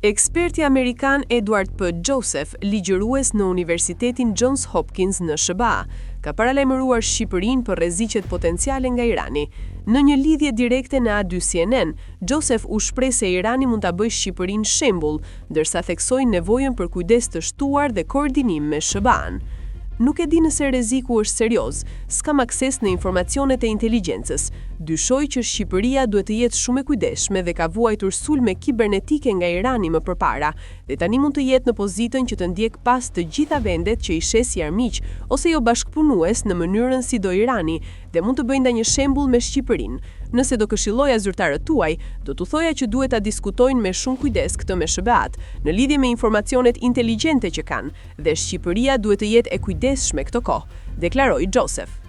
Eksperti Amerikan Edward P. Joseph, ligjërues në Universitetin Johns Hopkins në SBA, ka paralajmëruar Shqipërinë për rreziqet potenciale nga Irani. Në një lidhje direkte në A2 CNN, Joseph u shpreh se Irani mund ta bëjë Shqipërinë shembull, ndërsa theksoi nevojën për kujdes të shtuar dhe koordinim me SBA-n. Nuk e di nëse rreziku është serioz, s'kam akses në informacionet e inteligjencës. Dyshoj që Shqipëria duhet të jetë shumë e kujdesshme dhe ka vuajtur sulme kibernetike nga Irani më përpara, dhe tani mund të jetë në pozitën që të ndjek pas të gjitha vendet që i sheh si armiq ose jo bashkëpunues në mënyrën si do Irani, dhe mund të bëjë ndonjë shembull me Shqipërinë. Nëse do këshilloja zyrtarët tuaj, do t'u thoja që duhet ta diskutojnë me shumë kujdes këtë me SBA-t, në lidhje me informacionet inteligjente që kanë, dhe Shqipëria duhet të jetë e kujdesshme këtë kohë, deklaroi Joseph.